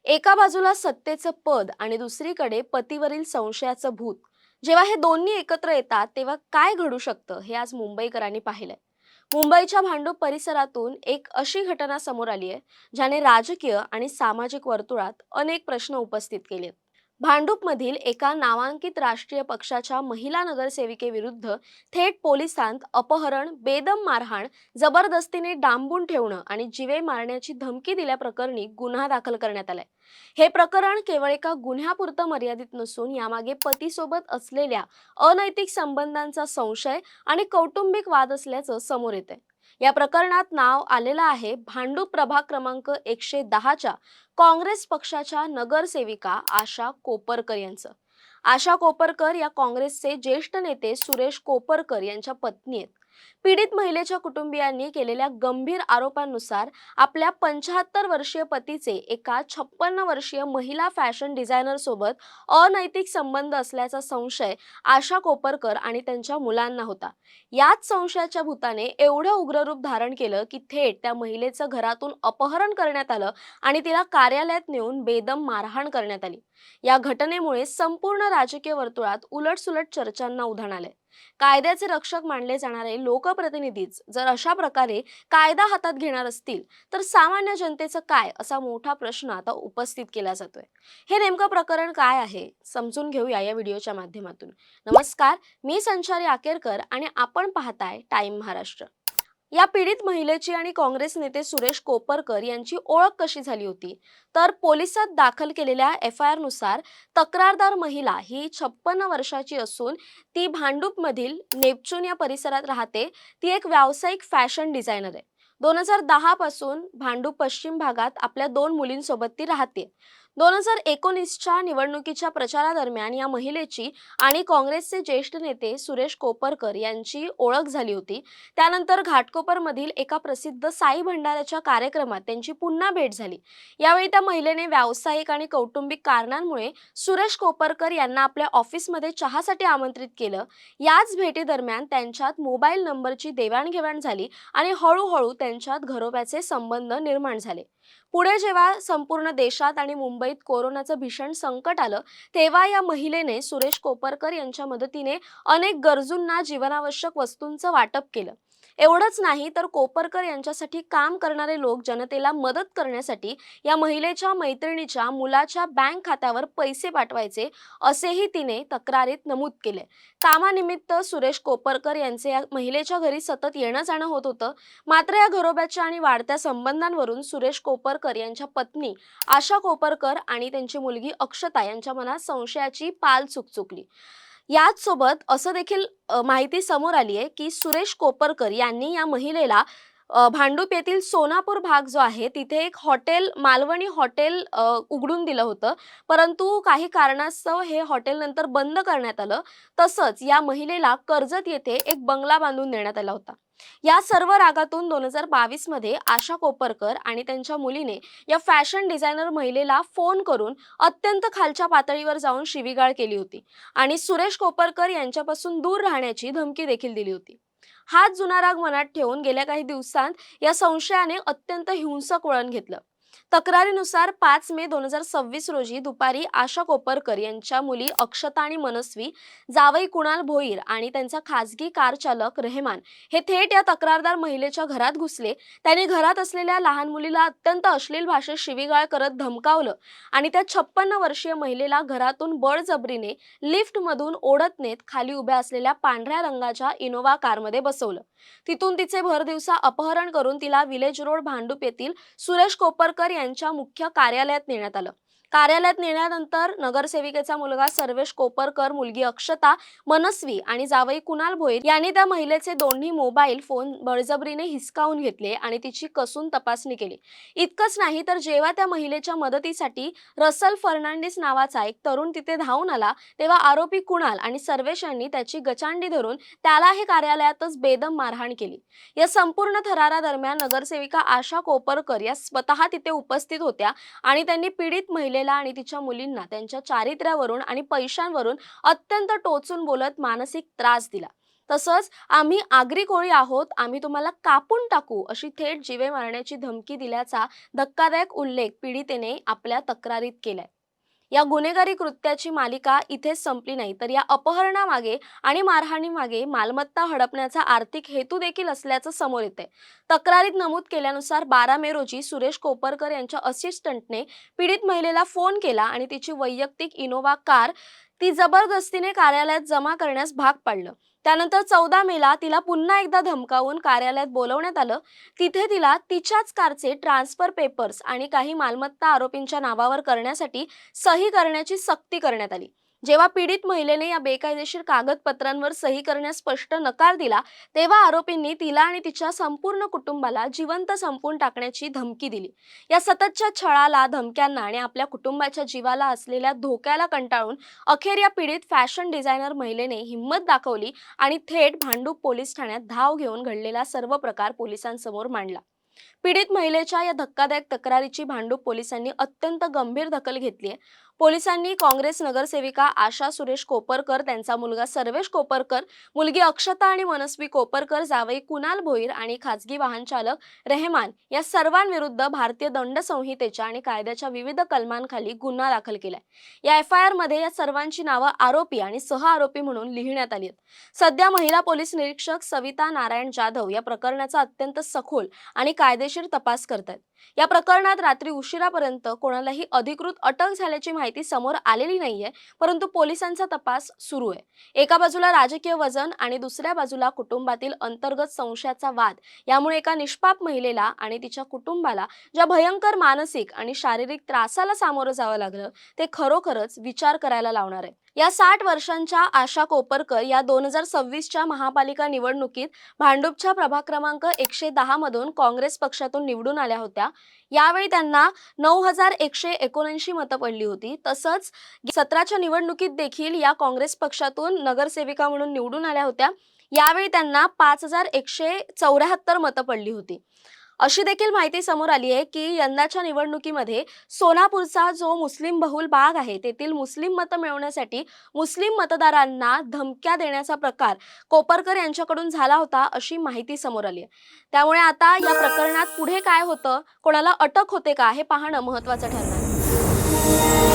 एका बाजूला सत्तेचं पद आणि दुसरीकडे पतीवरील संशयाचं भूत. जेव्हा हे दोन्ही एकत्र येतात तेव्हा काय घडू शकतं हे आज मुंबईकरांनी पाहिलंय. मुंबईच्या भांडूप परिसरातून एक अशी घटना समोर आली आहे ज्याने राजकीय आणि सामाजिक वर्तुळात अनेक प्रश्न उपस्थित केलेत. भांडूपमधील एका नामांकित राष्ट्रीय पक्षाच्या महिला नगरसेविकेविरुद्ध थेट पोलिसांत अपहरण, बेदम मारहाण, जबरदस्तीने डांबून ठेवणं आणि जीवे मारण्याची धमकी दिल्याप्रकरणी गुन्हा दाखल करण्यात आलाय. हे प्रकरण केवळ एका गुन्ह्यापुरतं मर्यादित नसून यामागे पतीसोबत असलेल्या अनैतिक संबंधांचा संशय आणि कौटुंबिक वाद असल्याचं समोर येतंय. या प्रकरणात नाव आलेलं आहे भांडूप प्रभाग क्रमांक 110च्या काँग्रेस पक्षाच्या नगरसेविका आशा कोपरकर यांचं. आशा कोपरकर या काँग्रेसचे ज्येष्ठ नेते सुरेश कोपरकर यांच्या पत्नी आहेत. पीडित महिलेच्या कुटुंबियांनी केलेल्या गंभीर आरोपांनुसार आपल्या 75 वर्षीय पतीचे एका 56 वर्षीय महिला फॅशन डिझायनर सोबत अनैतिक संबंध असल्याचा संशय आशा कोपरकर आणि त्यांच्या मुलांना होता. याच संशयाच्या भूताने एवढं उग्र रूप धारण केलं की थेट त्या महिलेचं घरातून अपहरण करण्यात आलं आणि तिला कार्यालयात नेऊन बेदम मारहाण करण्यात आली. या घटनेमुळे संपूर्ण राजकीय वर्तुळात उलटसुलट चर्चांना उधाण आलंय. कायद्याचे रक्षक मानले जाणारे लोकप्रतिनिधीच जर अशा प्रकारे कायदा हातात घेणार असतील तर सामान्य जनतेचं काय, असा मोठा प्रश्न आता उपस्थित केला जातोय. हे नेमकं प्रकरण काय आहे समजून घेऊया या व्हिडिओच्या माध्यमातून. नमस्कार, मी संचारी आकेरकर आणि आपण पाहताय टाइम महाराष्ट्र. या पीडित महिलेची आणि काँग्रेस नेते सुरेश कोपरकर यांची ओळख कशी झाली होती, तर पोलिसात दाखल केलेल्या FIR नुसार तक्रारदार महिला ही 56 वर्षाची असून ती भांडूपमधील नेपच्यून या परिसरात राहते. ती एक व्यावसायिक फॅशन डिझायनर आहे. 2010 पासून भांडूप पश्चिम भागात आपल्या 2 मुलींसोबत ती राहते. 2019च्या निवडणुकीच्या प्रचारादरम्यान या महिलेची आणि काँग्रेसचे ज्येष्ठ नेते सुरेश कोपरकर यांची ओळख झाली होती. त्यानंतर घाटकोपरमधील एका प्रसिद्ध साई भंडाऱ्याच्या कार्यक्रमात त्यांची पुन्हा भेट झाली. यावेळी त्या महिलेने व्यावसायिक आणि कौटुंबिक कारणांमुळे सुरेश कोपरकर यांना आपल्या ऑफिसमध्ये चहासाठी आमंत्रित केलं. याच भेटीदरम्यान त्यांच्यात मोबाईल नंबरची देवाणघेवाण झाली आणि हळूहळू त्यांच्यात घरोब्याचे संबंध निर्माण झाले. पुढे जेव्हा संपूर्ण देशात आणि मुंबईत कोरोनाचं भीषण संकट आलं तेव्हा या महिलेने सुरेश कोपरकर यांच्या मदतीने अनेक गरजूंना जीवनावश्यक वस्तूंचं वाटप केलं. एवढंच नाही तर कोपरकर यांच्यासाठी काम करणारे लोक जनतेला मदत करण्यासाठी या महिलेच्या मैत्रिणीच्या मुलाच्या बँक खात्यावर पैसे पाठवायचे असेही तिने तक्रारीत नमूद केले. कामानिमित्त सुरेश कोपरकर यांचे या महिलेच्या घरी सतत येणं जाणं होत होतं. मात्र या घरोब्याच्या आणि वाढत्या संबंधांवरून सुरेश कोपरकर यांच्या पत्नी आशा कोपरकर आणि त्यांची मुलगी अक्षता यांच्या मनात संशयाची पाल चुकचुकली. याच सोबत असं देखील माहिती समोर आली आहे की सुरेश कोपरकर यांनी या महिलेला भांडूप येथील सोनापूर भाग जो आहे तिथे एक हॉटेल, मालवणी हॉटेल उघडून दिलं होतं. परंतु काही कारणास्तव हे हॉटेल नंतर बंद करण्यात आलं. तसंच या महिलेला कर्जत येथे एक बंगला बांधून देण्यात आला होता. या सर्व रागातून 2022 मध्ये आशा कोपरकर आणि त्यांच्या मुलीने या फॅशन डिझायनर महिलेला फोन करून अत्यंत खालच्या पातळीवर जाऊन शिवीगाळ केली होती आणि सुरेश कोपरकर यांच्यापासून दूर राहण्याची धमकी देखील दिली होती. हाच जुना राग मनात ठेवून गेल्या काही दिवसांत या संशयाने अत्यंत हिंसक वळण घेतलं. तक्रारीनुसार 5 मे 2026 रोजी दुपारी आशा कोपरकर यांच्या मुली अक्षता आणि मनस्वी, जावई कुणाल भोईर आणि त्यांचा खासगी कार चालक रेहमान हे थेट या तक्रारदार महिलेच्या घरात घुसले. त्यांनी घरात असलेल्या लहान मुलीला अत्यंत अश्लील भाषेत शिवीगाळ करत धमकावलं आणि त्या 56 वर्षीय महिलेला घरातून बळजबरीने लिफ्टमधून ओढत नेत खाली उभ्या असलेल्या पांढऱ्या रंगाच्या इनोव्हा कारमध्ये बसवलं. तिथून तिचे भरदिवसा अपहरण करून तिला विलेज रोड भांडूप येथील सुरेश कोपरकर यांच्या मुख्य कार्यालयात नेण्यात आलं. कार्यालयात नेण्यानंतर नगरसेविकेचा मुलगा सर्वेश कोपरकर, मुलगी अक्षता, मनस्वी आणि जावई कुणाल भोईर यांनी त्या महिलेचे दोन्ही मोबाईल फोन बळजबरीने हिसकावून घेतले आणि तिची कसून तपासणी केली. इतकंच नाही तर जेव्हा त्या महिलेच्या मदतीसाठी रसल फर्नांडिस नावाचा एक तरुण तिथे धावून आला तेव्हा आरोपी कुणाल आणि सर्वेश यांनी त्याची गचांडी धरून त्यालाही कार्यालयातच बेदम मारहाण केली. या संपूर्ण थरारादरम्यान नगरसेविका आशा कोपरकर या स्वतः तिथे उपस्थित होत्या आणि त्यांनी पीडित महिलेला आणि तिच्या मुलींना त्यांच्या चारित्र्यावरून आणि पैशांवरून अत्यंत टोचून बोलत मानसिक त्रास दिला. तसंच आम्ही आगरी कोळी आहोत, आम्ही तुम्हाला कापून टाकू अशी थेट जीवे मारण्याची धमकी दिल्याचा धक्कादायक उल्लेख पीडितेने आपल्या तक्रारीत केलाय. या गुन्हेगारी कृत्याची मालिका इथेच संपली नाही, तर या अपहरणामागे आणि मारहाणीमागे मालमत्ता हडपण्याचा आर्थिक हेतू देखील असल्याचं समोर येते. तक्रारीत नमूद केल्यानुसार 12 मे रोजी सुरेश कोपरकर यांच्या असिस्टंटने पीडित महिलेला फोन केला आणि तिची वैयक्तिक इनोव्हा कार ती जबरदस्तीने कार्यालयात जमा करण्यास भाग पाडलं. त्यानंतर 14 मेला तिला पुन्हा एकदा धमकावून कार्यालयात बोलवण्यात आलं. तिथे तिला तिच्याच कारचे ट्रान्सफर पेपर्स आणि काही मालमत्ता आरोपींच्या नावावर करण्यासाठी सही करण्याची सक्ती करण्यात आली. जेव्हा पीडित महिलेने या बेकायदेशीर कागदपत्रांवर सही करण्यास स्पष्ट नकार दिला, तेव्हा आरोपींनी तिला आणि तिच्या संपूर्ण कुटुंबाला जिवंत संपवून टाकण्याची धमकी दिली. या सततच्या छळाला, धमक्यांना आणि आपल्या कुटुंबाच्या जीवाला असलेल्या धोक्याला कंटाळून अखेर या पीडित फॅशन डिझायनर महिलेने हिंमत दाखवली आणि थेट भांडूप पोलीस ठाण्यात धाव घेऊन घडलेला सर्व प्रकार पोलिसांसमोर मांडला. पीडित महिलेच्या या धक्कादायक तक्रारीची भांडूप पोलिसांनी अत्यंत गंभीर दखल घेतली आहे. पोलिसांनी काँग्रेस नगरसेविका आशा सुरेश कोपरकर, त्यांचा मुलगा सर्वेश कोपरकर, मुलगी अक्षता आणि मनस्वी कोपरकर, जावई कुणाल भोईर आणि खासगी वाहन चालक रेहमान या सर्वांविरुद्ध भारतीय दंड संहितेच्या आणि कायद्याच्या विविध कलमांखाली गुन्हा दाखल केलाय. या FIR मध्ये या सर्वांची नावं आरोपी आणि सहआरोपी म्हणून लिहिण्यात आली आहेत. सध्या महिला पोलीस निरीक्षक सविता नारायण जाधव या प्रकरणाचा अत्यंत सखोल आणि कायदेशीर तपास करतात. या प्रकरणात रात्री उशिरापर्यंत कोणालाही अधिकृत अटक झाल्याची माहिती समोर आलेली नाहीये, परंतु पोलिसांचा तपास सुरू आहे. एका बाजूला राजकीय वजन आणि दुसऱ्या बाजूला कुटुंबातील अंतर्गत संशयाचा वाद. यामुळे एका निष्पाप महिलेला आणि तिच्या कुटुंबाला ज्या भयंकर मानसिक आणि शारीरिक त्रासाला सामोरं जावं लागलं, ते खरोखरच विचार करायला लावणार आहे. या 60 वर्षांच्या आशा कोपरकर या 2026च्या महापालिका निवडणुकीत भांडूपच्या प्रभाग क्रमांक 110 मधून काँग्रेस पक्षातून निवडून आल्या होत्या. यावेळी त्यांना 9179 मतं पडली होती. तसंच 17च्या निवडणुकीत देखील या काँग्रेस पक्षातून नगरसेविका म्हणून निवडून आल्या होत्या. यावेळी त्यांना 5174 मतं पडली होती. अशी देखील माहिती समोर आली आहे की यंदाच्या निवडणुकीमध्ये सोनापूरचा जो मुस्लिम बहुल भाग आहे, तेथील मुस्लिम मतं मिळवण्यासाठी मुस्लिम मतदारांना धमक्या देण्याचा प्रकार कोपरकर यांच्याकडून झाला होता, अशी माहिती समोर आली आहे. त्यामुळे आता या प्रकरणात पुढे काय होतं, कोणाला अटक होते का, हे पाहणं महत्त्वाचं ठरणार आहे.